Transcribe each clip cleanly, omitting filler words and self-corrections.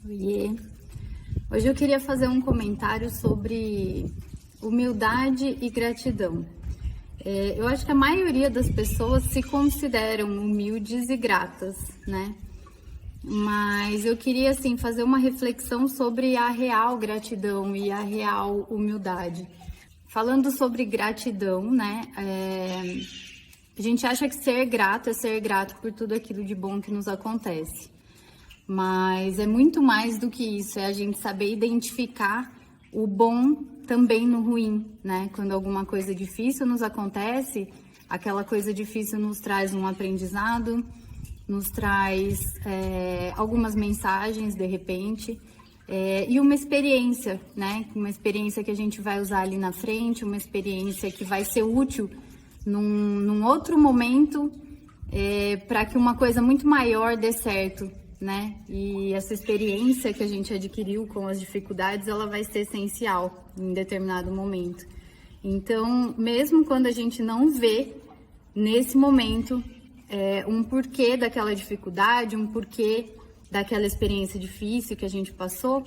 Oiê. Hoje eu queria fazer um comentário sobre humildade e gratidão. Eu acho que a maioria das pessoas se consideram humildes e gratas, né? Mas eu queria, assim, fazer uma reflexão sobre a real gratidão e a real humildade. Falando sobre gratidão, né? A gente acha que ser grato é ser grato por tudo aquilo de bom que nos acontece. Mas é muito mais do que isso, é a gente saber identificar o bom também no ruim, né? Quando alguma coisa difícil nos acontece, aquela coisa difícil nos traz um aprendizado, nos traz algumas mensagens de repente, e uma experiência, né? Uma experiência que a gente vai usar ali na frente, uma experiência que vai ser útil num outro momento, para que uma coisa muito maior dê certo, né? E essa experiência que a gente adquiriu com as dificuldades, ela vai ser essencial em determinado momento. Então, mesmo quando a gente não vê nesse momento um porquê daquela dificuldade, um porquê daquela experiência difícil que a gente passou,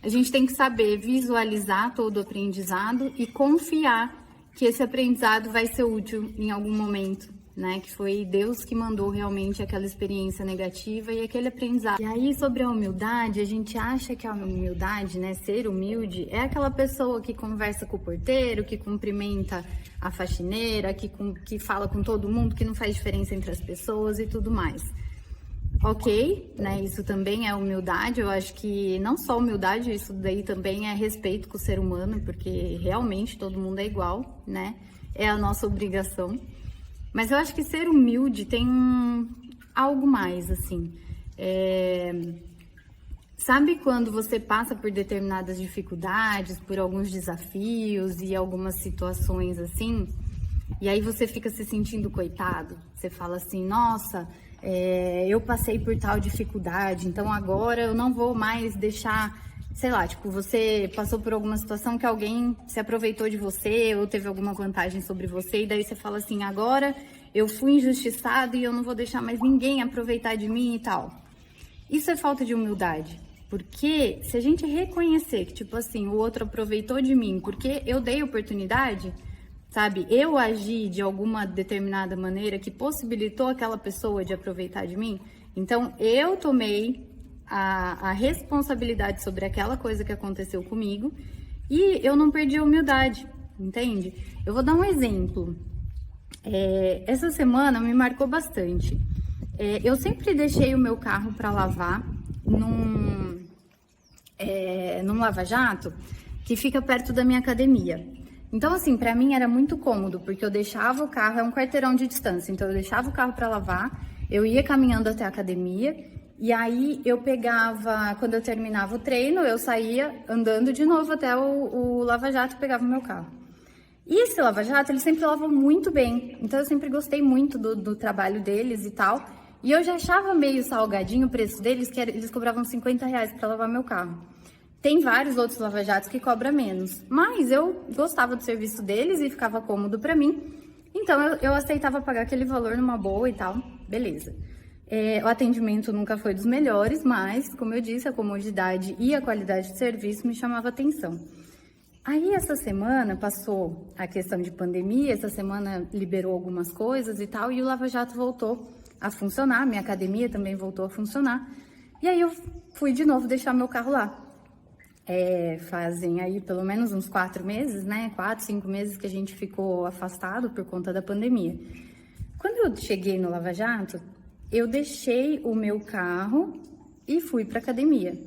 a gente tem que saber visualizar todo o aprendizado e confiar que esse aprendizado vai ser útil em algum momento, né? Que foi Deus que mandou realmente aquela experiência negativa e aquele aprendizado. E aí, sobre a humildade, a gente acha que a humildade, né, ser humilde, é aquela pessoa que conversa com o porteiro, que cumprimenta a faxineira, que fala com todo mundo, que não faz diferença entre as pessoas e tudo mais. Ok, né? Isso também é humildade. Eu acho que não só humildade, isso daí também é respeito com o ser humano, porque realmente todo mundo é igual, né? É a nossa obrigação. Mas eu acho que ser humilde tem algo mais, assim. Sabe quando você passa por determinadas dificuldades, por alguns desafios e algumas situações assim, e aí você fica se sentindo coitado? Você fala assim, nossa, eu passei por tal dificuldade, então agora eu não vou mais deixar, sei lá, tipo, você passou por alguma situação que alguém se aproveitou de você ou teve alguma vantagem sobre você, e daí você fala assim, agora eu fui injustiçado e eu não vou deixar mais ninguém aproveitar de mim e tal. Isso é falta de humildade, porque se a gente reconhecer que, tipo assim, o outro aproveitou de mim porque eu dei oportunidade, sabe? Eu agi de alguma determinada maneira que possibilitou aquela pessoa de aproveitar de mim. Então, eu tomei a responsabilidade sobre aquela coisa que aconteceu comigo e eu não perdi a humildade, entende? Eu vou dar um exemplo. Essa semana me marcou bastante. Eu sempre deixei o meu carro para lavar num lava-jato que fica perto da minha academia. Então, assim, para mim era muito cômodo, porque eu deixava o carro, é um quarteirão de distância, então eu deixava o carro para lavar, eu ia caminhando até a academia, e aí eu pegava, quando eu terminava o treino, eu saía andando de novo até o lava-jato e pegava o meu carro. E esse lava-jato, eles sempre lavam muito bem, então eu sempre gostei muito do trabalho deles e tal, e eu já achava meio salgadinho o preço deles, que eles cobravam R$50 para lavar meu carro. Tem vários outros lava-jatos que cobram menos, mas eu gostava do serviço deles e ficava cômodo para mim, então eu aceitava pagar aquele valor numa boa e tal, beleza. O atendimento nunca foi dos melhores, mas, como eu disse, a comodidade e a qualidade de serviço me chamava atenção. Aí, essa semana, passou a questão de pandemia, essa semana liberou algumas coisas e tal, e o lava-jato voltou a funcionar, minha academia também voltou a funcionar, e aí eu fui de novo deixar meu carro lá. Fazem aí pelo menos uns 4 meses, né? 4, 5 meses que a gente ficou afastado por conta da pandemia. Quando eu cheguei no Lava Jato, eu deixei o meu carro e fui para academia.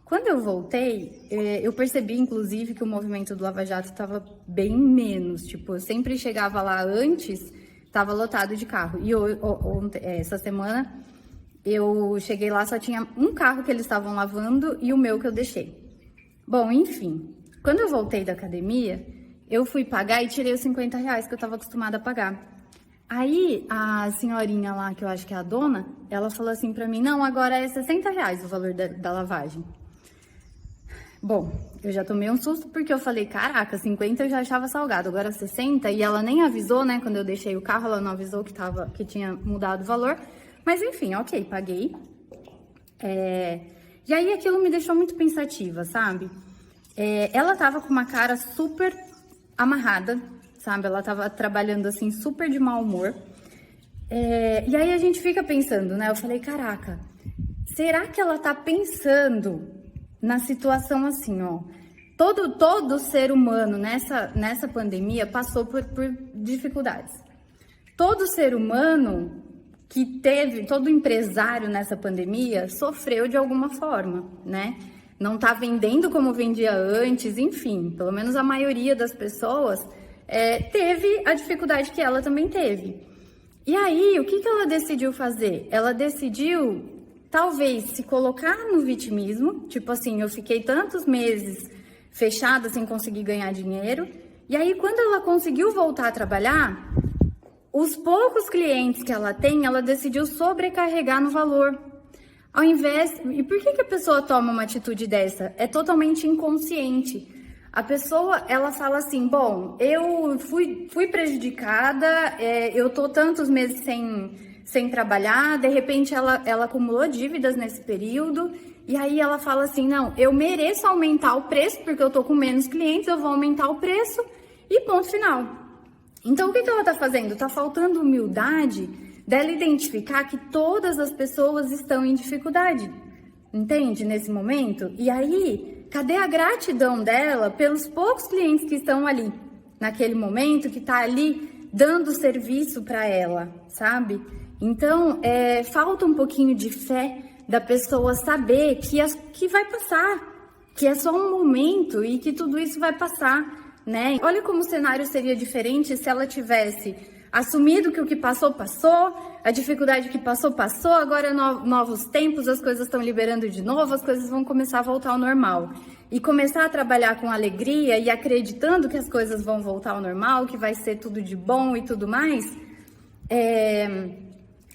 Quando eu voltei, eu percebi, inclusive, que o movimento do Lava Jato estava bem menos. Tipo, eu sempre chegava lá antes, estava lotado de carro. E essa semana, eu cheguei lá, só tinha um carro que eles estavam lavando e o meu que eu deixei. Bom, enfim, quando eu voltei da academia, eu fui pagar e tirei os R$50 que eu estava acostumada a pagar. Aí, a senhorinha lá, que eu acho que é a dona, ela falou assim pra mim, não, agora é R$60 o valor da lavagem. Bom, eu já tomei um susto porque eu falei, caraca, 50 eu já achava salgado, agora 60, e ela nem avisou, né, quando eu deixei o carro, ela não avisou que tinha mudado o valor, mas enfim, ok, paguei. E aí aquilo me deixou muito pensativa, sabe? Ela tava com uma cara super amarrada, sabe? Ela tava trabalhando assim, super de mau humor. E aí a gente fica pensando, né? Eu falei, caraca, será que ela tá pensando na situação assim, ó? Todo ser humano nessa pandemia passou por dificuldades. Todo ser humano todo empresário nessa pandemia sofreu de alguma forma, né? Não tá vendendo como vendia antes, enfim, pelo menos a maioria das pessoas teve a dificuldade que ela também teve. E aí, o que ela decidiu fazer? Ela decidiu, talvez, se colocar no vitimismo, tipo assim, eu fiquei tantos meses fechada sem conseguir ganhar dinheiro, e aí quando ela conseguiu voltar a trabalhar, os poucos clientes que ela tem, ela decidiu sobrecarregar no valor. Ao invés... E por que a pessoa toma uma atitude dessa? É totalmente inconsciente. A pessoa, ela fala assim, bom, eu fui prejudicada, eu tô tantos meses sem trabalhar, de repente ela acumulou dívidas nesse período, e aí ela fala assim, não, eu mereço aumentar o preço, porque eu tô com menos clientes, eu vou aumentar o preço, e ponto final. Então, o que ela tá fazendo? Tá faltando humildade dela identificar que todas as pessoas estão em dificuldade, entende? Nesse momento. E aí, cadê a gratidão dela pelos poucos clientes que estão ali, naquele momento, que tá ali dando serviço para ela, sabe? Então, falta um pouquinho de fé da pessoa saber que vai passar, que é só um momento e que tudo isso vai passar, né? Olha como o cenário seria diferente se ela tivesse assumido que o que passou, a dificuldade que passou, agora novos tempos, as coisas estão liberando de novo, as coisas vão começar a voltar ao normal. E começar a trabalhar com alegria e acreditando que as coisas vão voltar ao normal, que vai ser tudo de bom e tudo mais,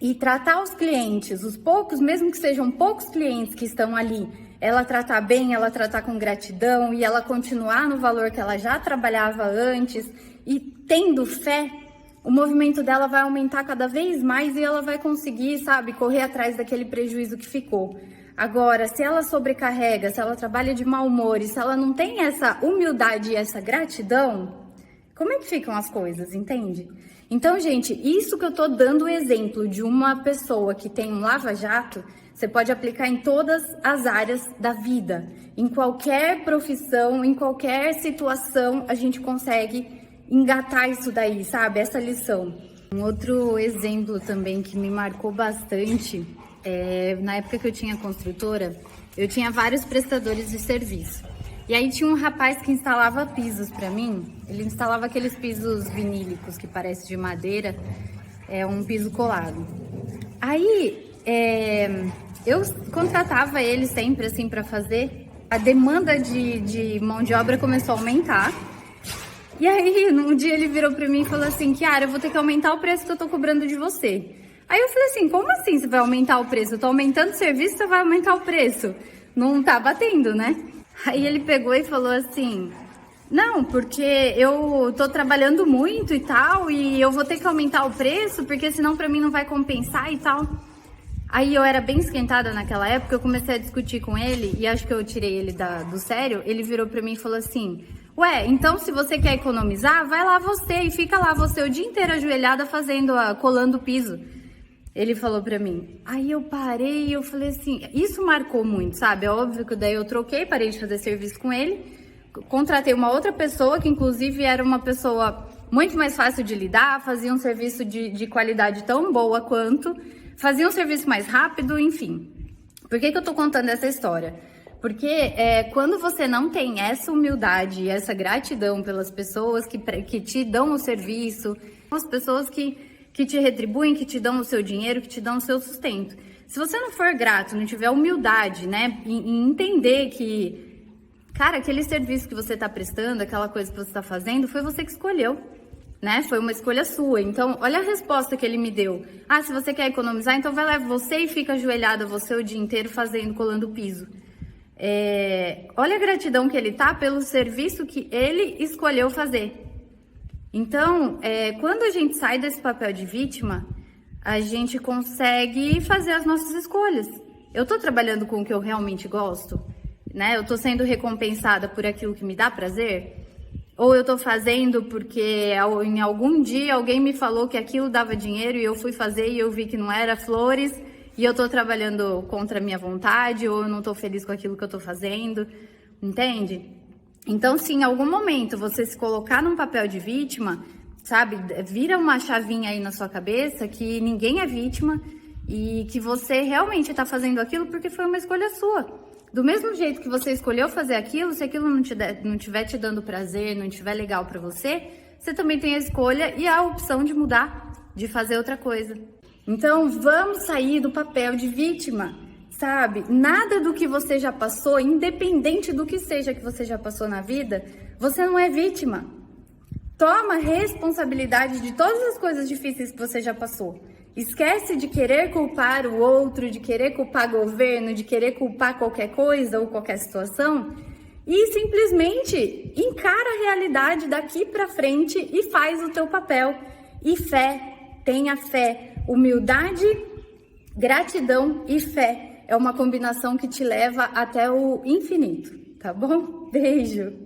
e tratar os clientes, os poucos, mesmo que sejam poucos clientes que estão ali, ela tratar bem, ela tratar com gratidão e ela continuar no valor que ela já trabalhava antes e tendo fé, o movimento dela vai aumentar cada vez mais e ela vai conseguir, sabe, correr atrás daquele prejuízo que ficou. Agora, se ela sobrecarrega, se ela trabalha de mau humor e se ela não tem essa humildade e essa gratidão, como é que ficam as coisas, entende? Então, gente, isso que eu tô dando o exemplo de uma pessoa que tem um lava-jato, você pode aplicar em todas as áreas da vida. Em qualquer profissão, em qualquer situação, a gente consegue engatar isso daí, sabe? Essa lição. Um outro exemplo também que me marcou bastante, na época que eu tinha construtora, eu tinha vários prestadores de serviço. E aí tinha um rapaz que instalava pisos para mim. Ele instalava aqueles pisos vinílicos que parece de madeira, um piso colado. Aí eu contratava ele sempre assim para fazer. A demanda de mão de obra começou a aumentar. E aí, num dia ele virou pra mim e falou assim, Kiara, eu vou ter que aumentar o preço que eu tô cobrando de você. Aí eu falei assim, como assim você vai aumentar o preço? Eu tô aumentando o serviço, você vai aumentar o preço? Não tá batendo, né? Aí ele pegou e falou assim, não, porque eu tô trabalhando muito e tal, e eu vou ter que aumentar o preço, porque senão pra mim não vai compensar e tal. Aí eu era bem esquentada naquela época, eu comecei a discutir com ele, e acho que eu tirei ele do sério, ele virou pra mim e falou assim, ué, então se você quer economizar, vai lá você e fica lá você o dia inteiro ajoelhada colando o piso. Ele falou pra mim. Aí eu parei e eu falei assim, isso marcou muito, sabe? É óbvio que daí eu troquei, parei de fazer serviço com ele, contratei uma outra pessoa, que inclusive era uma pessoa muito mais fácil de lidar, fazia um serviço de qualidade tão boa quanto, fazia um serviço mais rápido, enfim. Por que eu tô contando essa história? Porque quando você não tem essa humildade e essa gratidão pelas pessoas que te dão o serviço, as pessoas que te retribuem, que te dão o seu dinheiro, que te dão o seu sustento. Se você não for grato, não tiver humildade, né, em entender que, cara, aquele serviço que você está prestando, aquela coisa que você está fazendo, foi você que escolheu, né, foi uma escolha sua. Então, olha a resposta que ele me deu. Ah, se você quer economizar, então vai lá você e fica ajoelhada você o dia inteiro colando o piso. Olha a gratidão que ele tá pelo serviço que ele escolheu fazer. Então, quando a gente sai desse papel de vítima, a gente consegue fazer as nossas escolhas. Eu tô trabalhando com o que eu realmente gosto, né? Eu tô sendo recompensada por aquilo que me dá prazer? Ou eu tô fazendo porque em algum dia alguém me falou que aquilo dava dinheiro e eu fui fazer e eu vi que não era flores e eu tô trabalhando contra a minha vontade, ou eu não tô feliz com aquilo que eu tô fazendo, entende? Então, se em algum momento você se colocar num papel de vítima, sabe, vira uma chavinha aí na sua cabeça que ninguém é vítima e que você realmente tá fazendo aquilo porque foi uma escolha sua. Do mesmo jeito que você escolheu fazer aquilo, se aquilo não estiver te dando prazer, não estiver legal para você, você também tem a escolha e a opção de mudar, de fazer outra coisa. Então, vamos sair do papel de vítima, sabe? Nada do que você já passou, independente do que seja que você já passou na vida, você não é vítima. Toma responsabilidade de todas as coisas difíceis que você já passou. Esquece de querer culpar o outro, de querer culpar o governo, de querer culpar qualquer coisa ou qualquer situação e simplesmente encara a realidade daqui para frente e faz o teu papel. E fé, tenha fé. Humildade, gratidão e fé é uma combinação que te leva até o infinito, tá bom? Beijo!